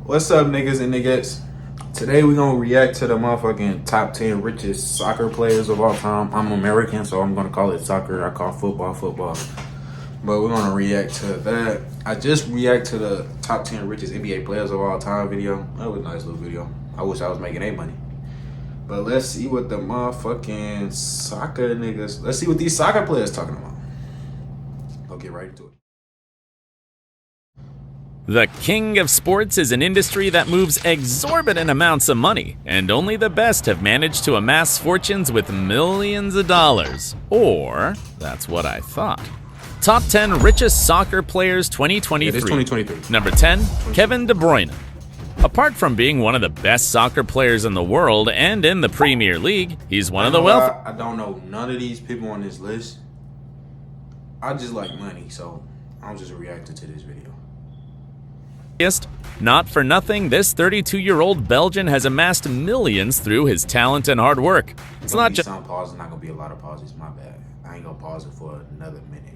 What's up, niggas and niggas? Today we gonna react to the motherfucking top 10 richest soccer players of all time. I'm American, so I'm gonna call it soccer. I call football. But we're gonna react to that. I just react to the top 10 richest NBA players of all time video. That was a nice little video. I wish I was making A money. But let's see what the motherfucking soccer niggas, let's see what these soccer players talking about. I'll get right into it. The king of sports is an industry that moves exorbitant amounts of money, and only the best have managed to amass fortunes with millions of dollars. Or, that's what I thought. Top 10 richest soccer players 2023. Yeah, this 2023. Number 10, Kevin De Bruyne. Apart from being one of the best soccer players in the world and in the Premier League, he's one of the wealthy. I don't know none of these people on this list. I just like money, so I'm just reacting to this video. Not for nothing, this 32-year-old Belgian has amassed millions through his talent and hard work. It's not just some pauses, not gonna be a lot of pauses. My bad. I ain't gonna pause it for another minute.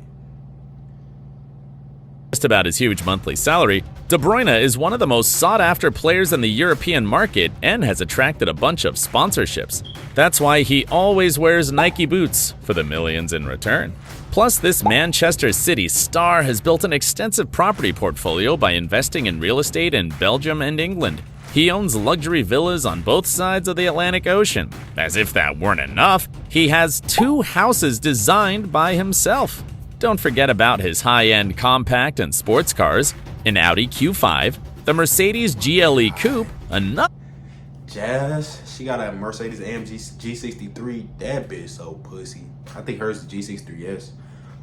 Just about his huge monthly salary, De Bruyne is one of the most sought-after players in the European market and has attracted a bunch of sponsorships. That's why he always wears Nike boots for the millions in return. Plus, this Manchester City star has built an extensive property portfolio by investing in real estate in Belgium and England. He owns luxury villas on both sides of the Atlantic Ocean. As if that weren't enough, he has 2 houses designed by himself. Don't forget about his high-end compact and sports cars, an Audi Q5, the Mercedes GLE Coupe, another Jazz, she got a Mercedes AMG G63. That bitch so pussy. I think hers is G63S.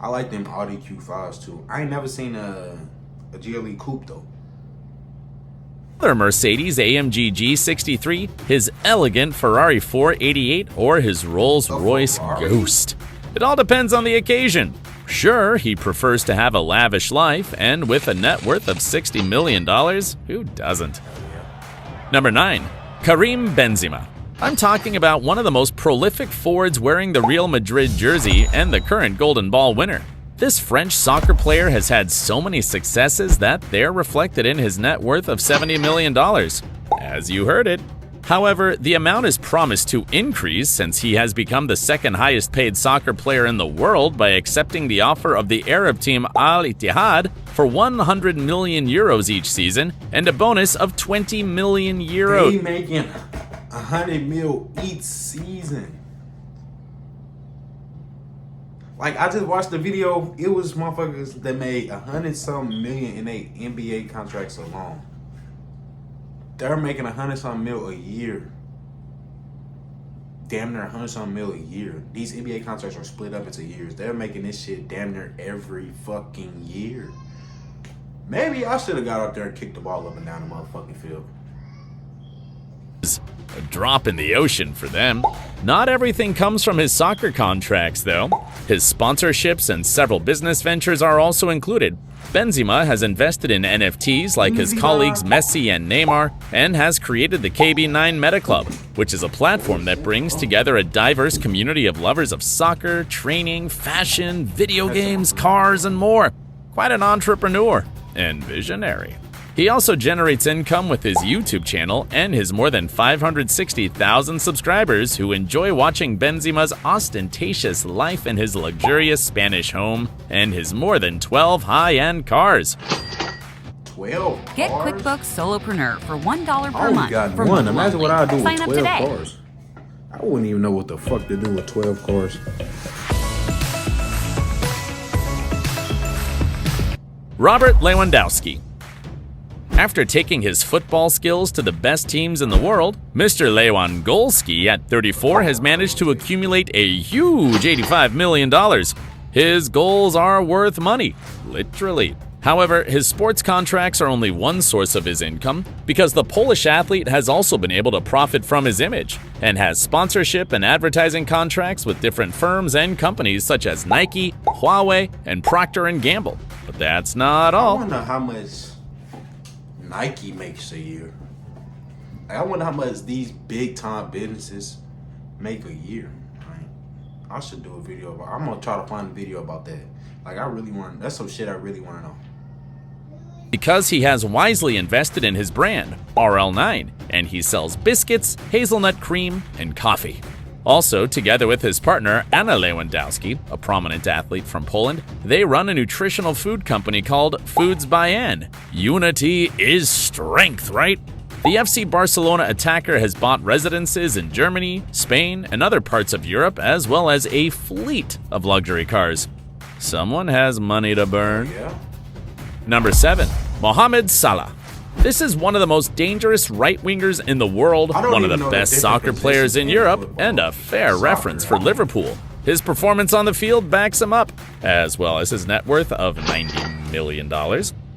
I like them Audi Q5s too. I ain't never seen a GLE Coupe though. Other Mercedes AMG G63, his elegant Ferrari 488, or his Rolls-Royce Ghost. It all depends on the occasion. Sure, he prefers to have a lavish life, and with a net worth of $60 million, who doesn't? Number 9. Karim Benzema. I'm talking about one of the most prolific forwards wearing the Real Madrid jersey and the current Golden Ball winner. This French soccer player has had so many successes that they're reflected in his net worth of $70 million. As you heard it. However, the amount is promised to increase since he has become the second highest paid soccer player in the world by accepting the offer of the Arab team Al Ittihad for 100 million euros each season and a bonus of 20 million euros. They making 100 mil each season. Like, I just watched the video. It was motherfuckers that made 100-something million in their NBA contracts alone. They're making 100-something mil a year. Damn near 100-something mil a year. These NBA contracts are split up into years. They're making this shit damn near every fucking year. Maybe I should have got out there and kicked the ball up and down the motherfucking field. A drop in the ocean for them. Not everything comes from his soccer contracts, though. His sponsorships and several business ventures are also included. Benzema has invested in NFTs like his colleagues Messi and Neymar, and has created the KB9 Meta Club, which is a platform that brings together a diverse community of lovers of soccer, training, fashion, video games, cars, and more. Quite an entrepreneur and visionary. He also generates income with his YouTube channel and his more than 560,000 subscribers who enjoy watching Benzema's ostentatious life in his luxurious Spanish home and his more than 12 high-end cars. 12 cars? Get QuickBooks Solopreneur for $1 per I only month. got one. Imagine what I do with Sign up 12 today. cars. I wouldn't even know what the fuck to do with 12 cars. Robert Lewandowski. After taking his football skills to the best teams in the world, Mr. Lewandowski at 34 has managed to accumulate a huge $85 million. His goals are worth money, literally. However, his sports contracts are only one source of his income because the Polish athlete has also been able to profit from his image and has sponsorship and advertising contracts with different firms and companies such as Nike, Huawei, and Procter & Gamble. But that's not all. I wonder how much Nike makes a year. I wonder how much these big time businesses make a year. Right? I should do a video about. I'm gonna try to find a video about that. Like, I really want. That's some shit I really want to know. because he has wisely invested in his brand, RL9, and he sells biscuits, hazelnut cream, and coffee. Also, together with his partner, Anna Lewandowski, a prominent athlete from Poland, they run a nutritional food company called Foods-by-In. Unity is strength, right? The FC Barcelona attacker has bought residences in Germany, Spain, and other parts of Europe, as well as a fleet of luxury cars. Someone has money to burn. Number 7. Mohamed Salah. This is one of the most dangerous right-wingers in the world, one of the best soccer players in Europe, and a fair reference for Liverpool. His performance on the field backs him up, as well as his net worth of $90 million.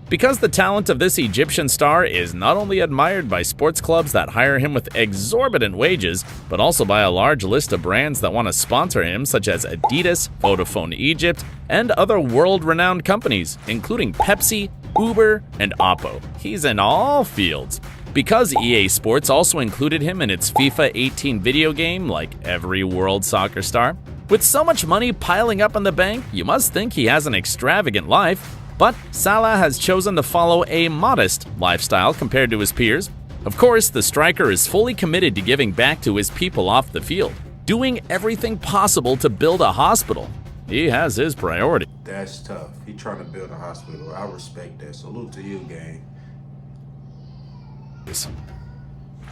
Because the talent of this Egyptian star is not only admired by sports clubs that hire him with exorbitant wages, but also by a large list of brands that want to sponsor him, such as Adidas, Vodafone Egypt, and other world-renowned companies, including Pepsi, Uber, and Oppo. He's in all fields. Because EA Sports also included him in its FIFA 18 video game, like every world soccer star. With so much money piling up in the bank, you must think he has an extravagant life. But Salah has chosen to follow a modest lifestyle compared to his peers. Of course, the striker is fully committed to giving back to his people off the field, doing everything possible to build a hospital. He has his priority. That's tough. He trying to build a hospital. I respect that. Salute to you, gang.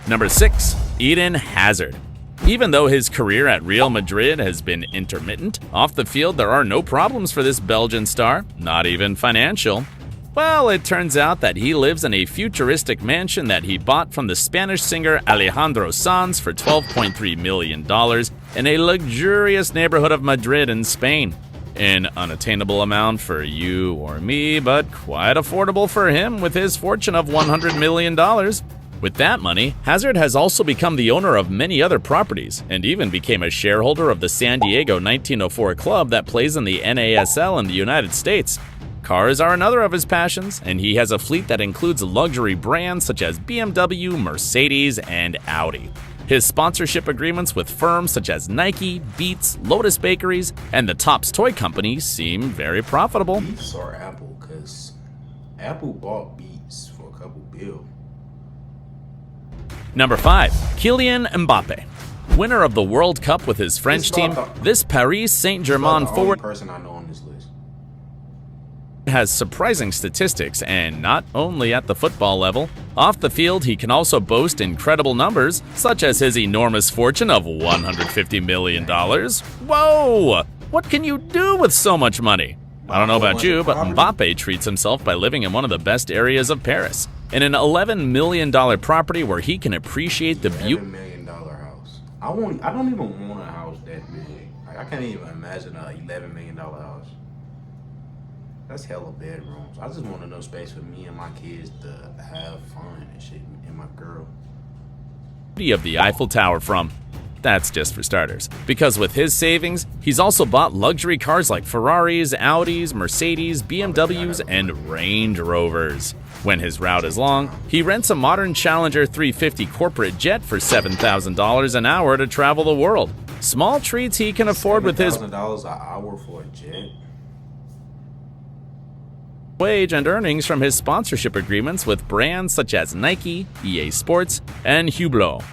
Number 6. Eden Hazard. Even though his career at Real Madrid has been intermittent, off the field there are no problems for this Belgian star, not even financial. Well, it turns out that he lives in a futuristic mansion that he bought from the Spanish singer Alejandro Sanz for $12.3 million in a luxurious neighborhood of Madrid in Spain. An unattainable amount for you or me, but quite affordable for him with his fortune of $100 million. With that money, Hazard has also become the owner of many other properties, and even became a shareholder of the San Diego 1904 club that plays in the NASL in the United States. Cars are another of his passions, and he has a fleet that includes luxury brands such as BMW, Mercedes, and Audi. His sponsorship agreements with firms such as Nike, Beats, Lotus Bakeries, and the Topps Toy Company seem very profitable. Beats or Apple? Because Apple bought Beats for a couple billion. Number 5. Kylian Mbappe. Winner of the World Cup with his French team, this Paris Saint-Germain forward person I know on this list has surprising statistics, and not only at the football level. Off the field, he can also boast incredible numbers, such as his enormous fortune of $150 million. Whoa! What can you do with so much money? I don't know about you, but Mbappe treats himself by living in one of the best areas of Paris, in an $11 million property where he can appreciate the beauty. $11 million house. I don't even want a house that big. Like, I can't even imagine a $11 million house. That's hella bedrooms. I just want enough space for me and my kids to have fun and shit, and my girl. Of the Eiffel Tower from. That's just for starters. Because with his savings, he's also bought luxury cars like Ferraris, Audis, Mercedes, BMWs, and Range Rovers. When his route is long, he rents a modern Challenger 350 corporate jet for $7,000 an hour to travel the world. Small treats he can afford with his $7,000 an hour for a jet. wage and earnings from his sponsorship agreements with brands such as Nike, EA Sports, and Hublot.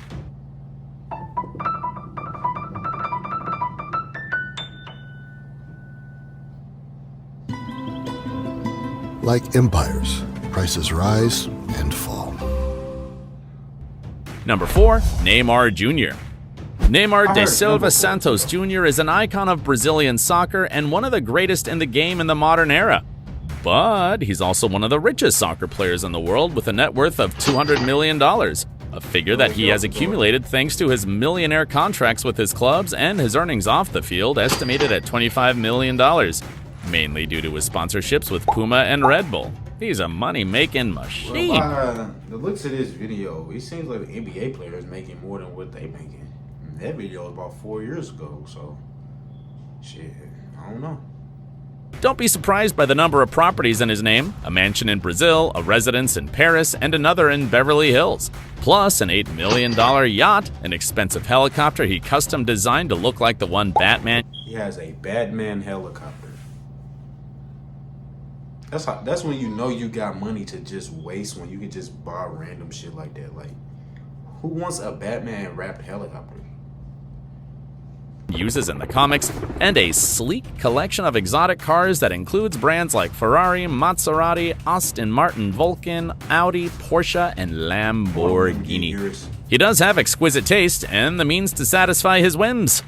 Like empires, prices rise and fall. Number 4. Neymar Jr. Neymar da Silva Santos Jr. is an icon of Brazilian soccer and one of the greatest in the game in the modern era. But he's also one of the richest soccer players in the world with a net worth of $200 million, a figure that he has accumulated thanks to his millionaire contracts with his clubs and his earnings off the field estimated at $25 million, mainly due to his sponsorships with Puma and Red Bull. He's a money-making machine. Well, the looks of this video, it seems like the NBA player is making more than what they making. That video was about 4 years ago, so shit, I don't know. Don't be surprised by the number of properties in his name: a mansion in Brazil, a residence in Paris, and another in Beverly Hills. Plus an $8 million yacht, an expensive helicopter he custom designed to look like the one Batman. He has a Batman helicopter. That's when you know you got money to just waste, when you can just buy random shit like that. Like, who wants a Batman wrapped helicopter? Uses in the comics, and a sleek collection of exotic cars that includes brands like Ferrari, Maserati, Aston Martin, Vulcan, Audi, Porsche, and Lamborghini. He does have exquisite taste and the means to satisfy his whims.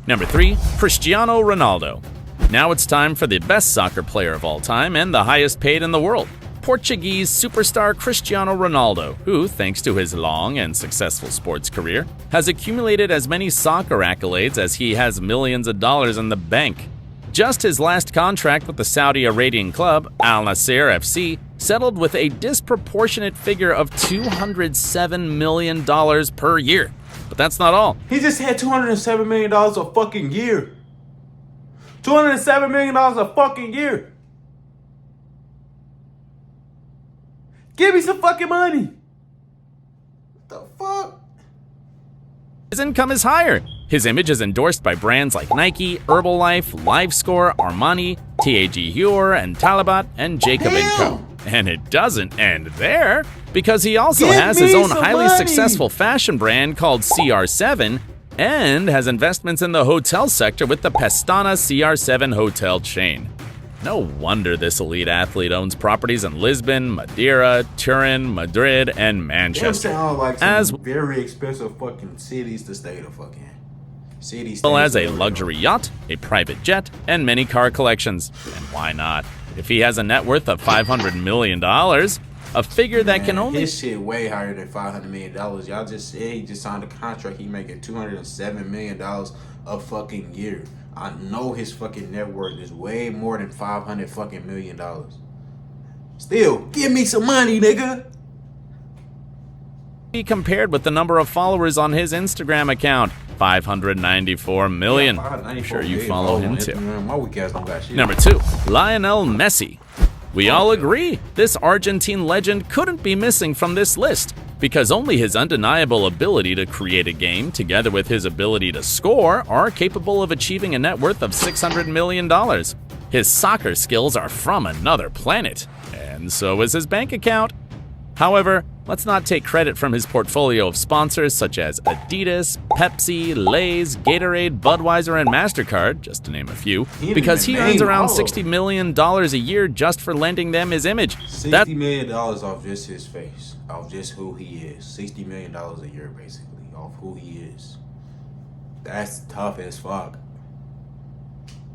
Number 3, Cristiano Ronaldo. Now it's time for the best soccer player of all time and the highest paid in the world. Portuguese superstar Cristiano Ronaldo, who, thanks to his long and successful sports career, has accumulated as many soccer accolades as he has millions of dollars in the bank. Just his last contract with the Saudi Arabian club, Al Nassr FC, settled with a disproportionate figure of $207 million per year. But that's not all. He just had $207 million a fucking year. $207 million a fucking year. Give me some fucking money. What the fuck? His income is higher. His image is endorsed by brands like Nike, Herbalife, LiveScore, Armani, TAG Heuer, and Talabat, and Jacob & Co. And it doesn't end there, because he also has his own highly successful fashion brand called CR7, and has investments in the hotel sector with the Pestana CR7 hotel chain. No wonder this elite athlete owns properties in Lisbon, Madeira, Turin, Madrid, and Manchester. Them sound like some very expensive fucking cities to stay the fuck in. As well as a luxury yacht, a private jet, and many car collections. And why not? If he has a net worth of $500 million, a figure that can only... His shit way higher than $500 million. Y'all just said he just signed a contract. He making $207 million a fucking year. I know his fucking net worth is way more than $500 fucking million. Still, give me some money, nigga. Be compared with the number of followers on his Instagram account, 594 million. Yeah, I'm sure you follow him too. My weak ass don't got shit. Number 2, Lionel Messi. We all agree this Argentine legend couldn't be missing from this list, because only his undeniable ability to create a game together with his ability to score are capable of achieving a net worth of $600 million. His soccer skills are from another planet, and so is his bank account. However, let's not take credit from his portfolio of sponsors such as Adidas, Pepsi, Lay's, Gatorade, Budweiser, and MasterCard, just to name a few, because he earns around $60 million a year just for lending them his image. $60 million off just his face, off just who he is. $60 million a year, basically, off who he is. That's tough as fuck.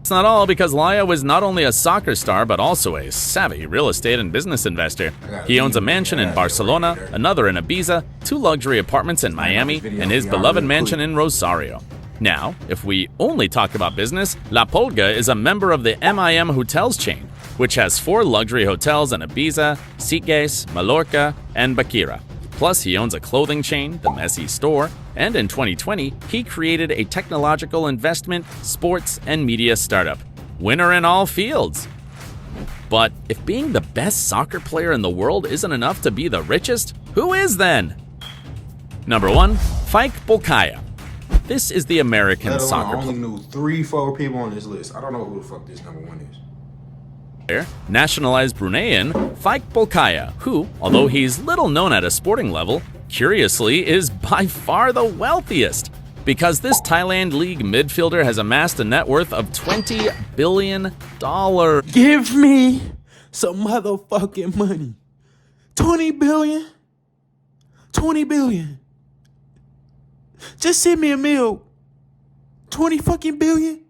It's not all, because Laya was not only a soccer star, but also a savvy real estate and business investor. He owns a mansion in Barcelona, another in Ibiza, 2 luxury apartments in Miami, and his beloved mansion in Rosario. Now, if we only talk about business, La Pulga is a member of the MIM Hotels chain, which has 4 luxury hotels in Ibiza, Sitges, Mallorca, and Bakira. Plus, he owns a clothing chain, the Messi Store, and in 2020, he created a technological investment, sports, and media startup. Winner in all fields. But if being the best soccer player in the world isn't enough to be the richest, who is then? Number 1, Faik Bolkaya. This is the American soccer player. I only knew 3-4 people on this list. I don't know who the fuck this number 1 is. Nationalized Bruneian, Faik Bolkaya, who, although he's little known at a sporting level, curiously is by far the wealthiest, because this Thailand League midfielder has amassed a net worth of $20 billion. Give me some motherfucking money. 20 billion? 20 billion. Just send me a meal. 20 fucking billion?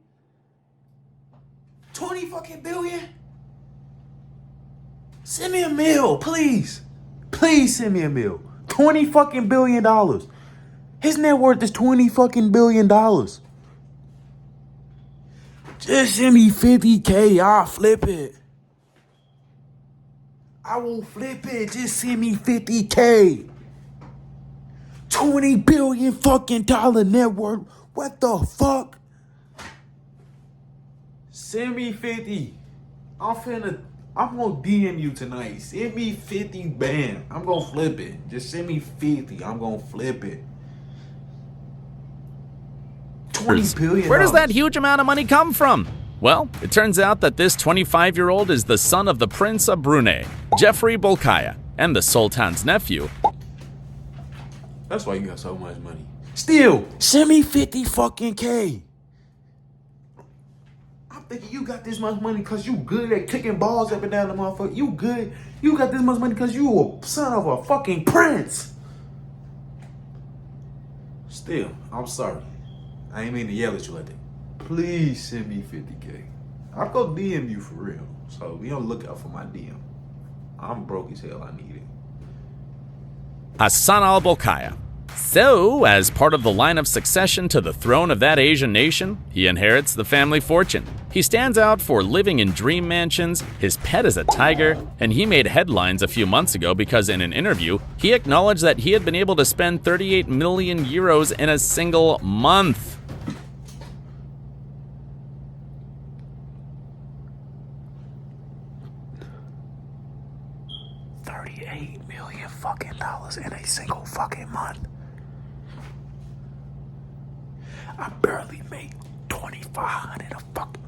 20 fucking billion? Send me a meal, please. Please send me a meal. $20 fucking billion. His net worth is $20 fucking billion. Just send me 50K. I'll flip it. I won't flip it. Just send me 50K. $20 billion fucking dollar net worth. What the fuck? Send me 50. I'm gonna DM you tonight. Send me 50, bam. I'm gonna flip it. Just send me 50. I'm gonna flip it. 20 billion. Where does that huge amount of money come from? Well, it turns out that this 25-year-old is the son of the Prince of Brunei, Jeffrey Bolkiah, and the Sultan's nephew. That's why you got so much money. Still, send me 50 fucking K. I'm thinking you got this much money because you good at kicking balls up and down the motherfucker. You good. You got this much money because you a son of a fucking prince. Still, I'm sorry. I ain't mean to yell at you like that. Please send me 50K. I'll go DM you for real. So be on the lookout for my DM. I'm broke as hell. I need it. Hassan al-Bolkiah. So, as part of the line of succession to the throne of that Asian nation, he inherits the family fortune. He stands out for living in dream mansions, his pet is a tiger, and he made headlines a few months ago because in an interview, he acknowledged that he had been able to spend 38 million euros in a single month. $38 million fucking dollars in a single fucking month. I barely make $2,500 a fucking.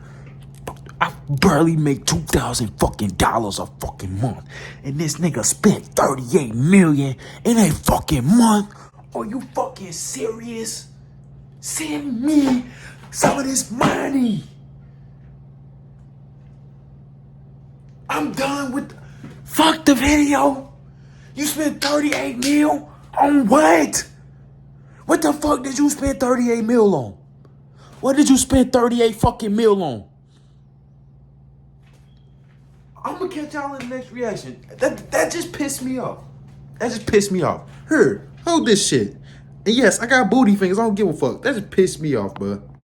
I barely make $2,000 fucking dollars a fucking month, and this nigga spent $38 million in a fucking month. Are you fucking serious? Send me some of this money. I'm done with. Fuck the video. You spent 38 mil on what? What the fuck did you spend 38 mil on? What did you spend 38 fucking mil on? I'm gonna catch y'all in the next reaction. That just pissed me off. That just pissed me off. Here, hold this shit. And yes, I got booty fingers. I don't give a fuck. That just pissed me off, bro.